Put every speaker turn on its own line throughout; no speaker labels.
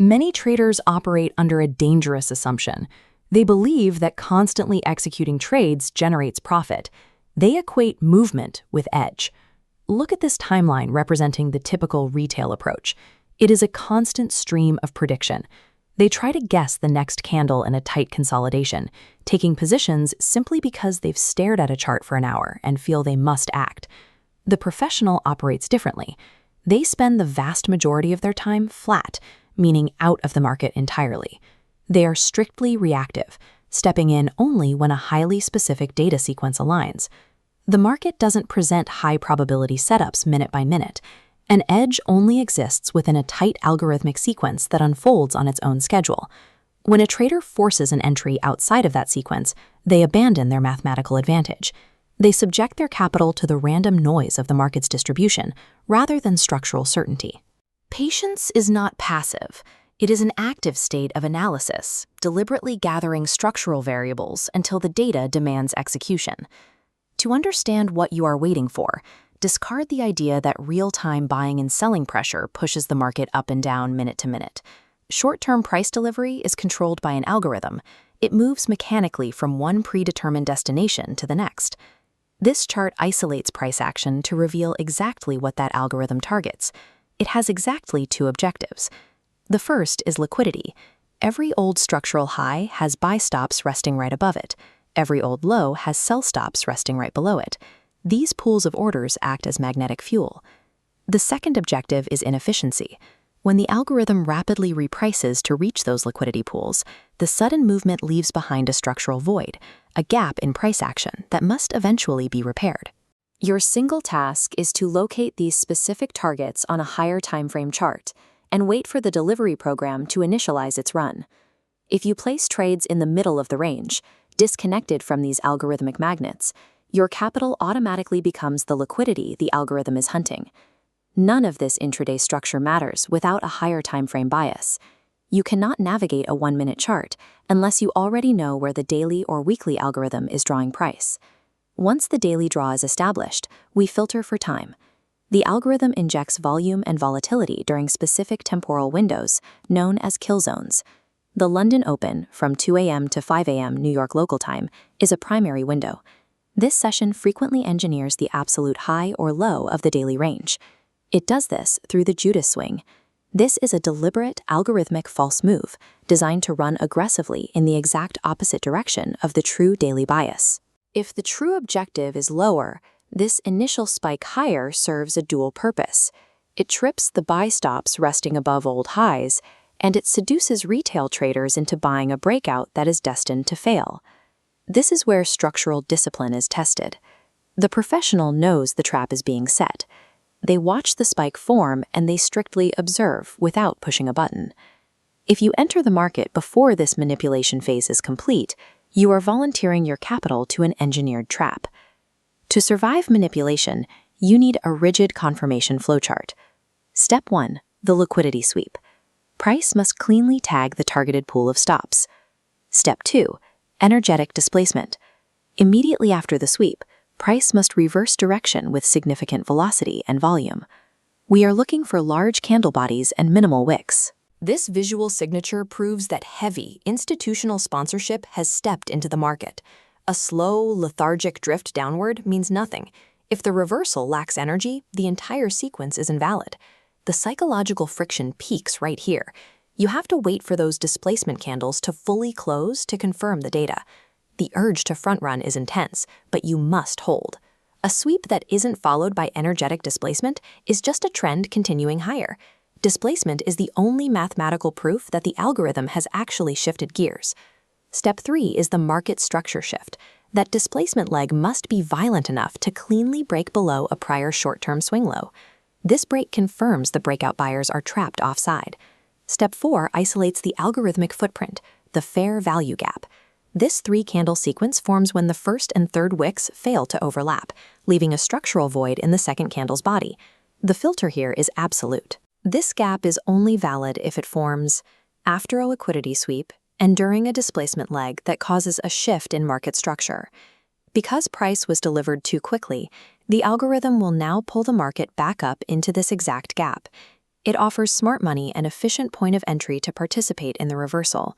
Many traders operate under a dangerous assumption. They believe that constantly executing trades generates profit. They equate movement with edge. Look at this timeline representing the typical retail approach. It is a constant stream of prediction. They try to guess the next candle in a tight consolidation, taking positions simply because they've stared at a chart for an hour and feel they must act. The professional operates differently. They spend the vast majority of their time flat, meaning out of the market entirely. They are strictly reactive, stepping in only when a highly specific data sequence aligns. The market doesn't present high-probability setups minute by minute. An edge only exists within a tight algorithmic sequence that unfolds on its own schedule. When a trader forces an entry outside of that sequence, they abandon their mathematical advantage. They subject their capital to the random noise of the market's distribution, rather than structural certainty. Patience is not passive. It is an active state of analysis, deliberately gathering structural variables until the data demands execution. To understand what you are waiting for, discard the idea that real-time buying and selling pressure pushes the market up and down minute to minute. Short-term price delivery is controlled by an algorithm. It moves mechanically from one predetermined destination to the next. This chart isolates price action to reveal exactly what that algorithm targets. It has exactly two objectives. The first is liquidity. Every old structural high has buy stops resting right above it. Every old low has sell stops resting right below it. These pools of orders act as magnetic fuel. The second objective is inefficiency. When the algorithm rapidly reprices to reach those liquidity pools, the sudden movement leaves behind a structural void, a gap in price action that must eventually be repaired. Your single task is to locate these specific targets on a higher timeframe chart and wait for the delivery program to initialize its run. If you place trades in the middle of the range, disconnected from these algorithmic magnets, your capital automatically becomes the liquidity the algorithm is hunting. None of this intraday structure matters without a higher timeframe bias. You cannot navigate a 1-minute chart unless you already know where the daily or weekly algorithm is drawing price. Once the daily draw is established, we filter for time. The algorithm injects volume and volatility during specific temporal windows, known as kill zones. The London Open, from 2 a.m. to 5 a.m. New York local time, is a primary window. This session frequently engineers the absolute high or low of the daily range. It does this through the Judas swing. This is a deliberate, algorithmic false move designed to run aggressively in the exact opposite direction of the true daily bias. If the true objective is lower, this initial spike higher serves a dual purpose. It trips the buy stops resting above old highs, and it seduces retail traders into buying a breakout that is destined to fail. This is where structural discipline is tested. The professional knows the trap is being set. They watch the spike form and they strictly observe without pushing a button. If you enter the market before this manipulation phase is complete, you are volunteering your capital to an engineered trap. To survive manipulation, you need a rigid confirmation flowchart. Step 1. The liquidity sweep. Price must cleanly tag the targeted pool of stops. Step 2. Energetic displacement. Immediately after the sweep, price must reverse direction with significant velocity and volume. We are looking for large candle bodies and minimal wicks. This visual signature proves that heavy, institutional sponsorship has stepped into the market. A slow, lethargic drift downward means nothing. If the reversal lacks energy, the entire sequence is invalid. The psychological friction peaks right here. You have to wait for those displacement candles to fully close to confirm the data. The urge to front-run is intense, but you must hold. A sweep that isn't followed by energetic displacement is just a trend continuing higher. Displacement is the only mathematical proof that the algorithm has actually shifted gears. Step 3 is the market structure shift. That displacement leg must be violent enough to cleanly break below a prior short-term swing low. This break confirms the breakout buyers are trapped offside. Step 4 isolates the algorithmic footprint, the fair value gap. This 3-candle sequence forms when the first and third wicks fail to overlap, leaving a structural void in the second candle's body. The filter here is absolute. This gap is only valid if it forms after a liquidity sweep and during a displacement leg that causes a shift in market structure. Because price was delivered too quickly, the algorithm will now pull the market back up into this exact gap. It offers smart money and efficient point of entry to participate in the reversal.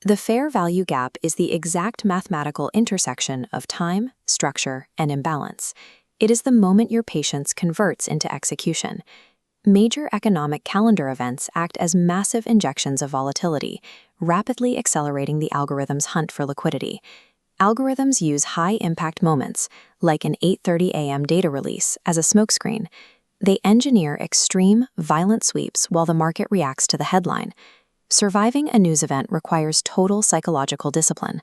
The fair value gap is the exact mathematical intersection of time, structure, and imbalance. It is the moment your patience converts into execution. Major economic calendar events act as massive injections of volatility, rapidly accelerating the algorithm's hunt for liquidity. Algorithms use high-impact moments, like an 8:30 a.m. data release, as a smokescreen. They engineer extreme, violent sweeps while the market reacts to the headline. Surviving a news event requires total psychological discipline.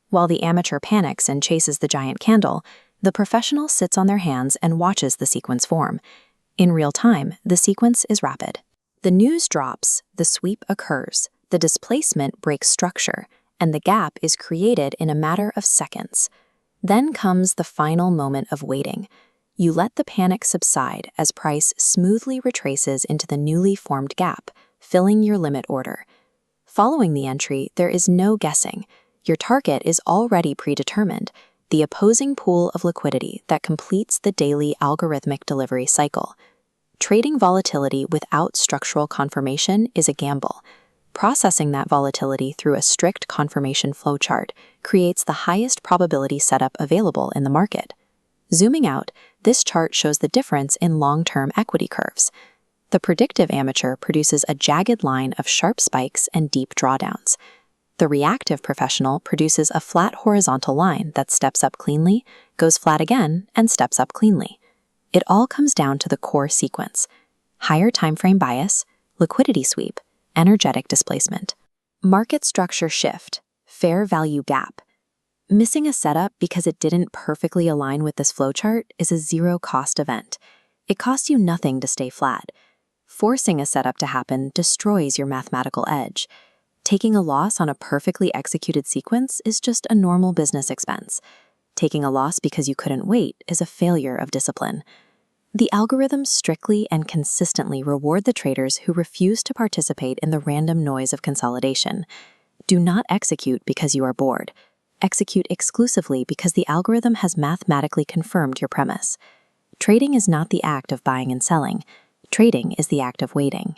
While the amateur panics and chases the giant candle, the professional sits on their hands and watches the sequence form. In real time, the sequence is rapid. The news drops, the sweep occurs, the displacement breaks structure, and the gap is created in a matter of seconds. Then comes the final moment of waiting. You let the panic subside as price smoothly retraces into the newly formed gap, filling your limit order. Following the entry, there is no guessing. Your target is already predetermined, the opposing pool of liquidity that completes the daily algorithmic delivery cycle. Trading volatility without structural confirmation is a gamble. Processing that volatility through a strict confirmation flowchart creates the highest probability setup available in the market. Zooming out, this chart shows the difference in long-term equity curves. The predictive amateur produces a jagged line of sharp spikes and deep drawdowns. The reactive professional produces a flat horizontal line that steps up cleanly, goes flat again, and steps up cleanly. It all comes down to the core sequence: higher timeframe bias, liquidity sweep, energetic displacement. Market structure shift, fair value gap. Missing a setup because it didn't perfectly align with this flowchart is a zero-cost event. It costs you nothing to stay flat. Forcing a setup to happen destroys your mathematical edge. Taking a loss on a perfectly executed sequence is just a normal business expense. Taking a loss because you couldn't wait is a failure of discipline. The algorithms strictly and consistently reward the traders who refuse to participate in the random noise of consolidation. Do not execute because you are bored. Execute exclusively because the algorithm has mathematically confirmed your premise. Trading is not the act of buying and selling. Trading is the act of waiting.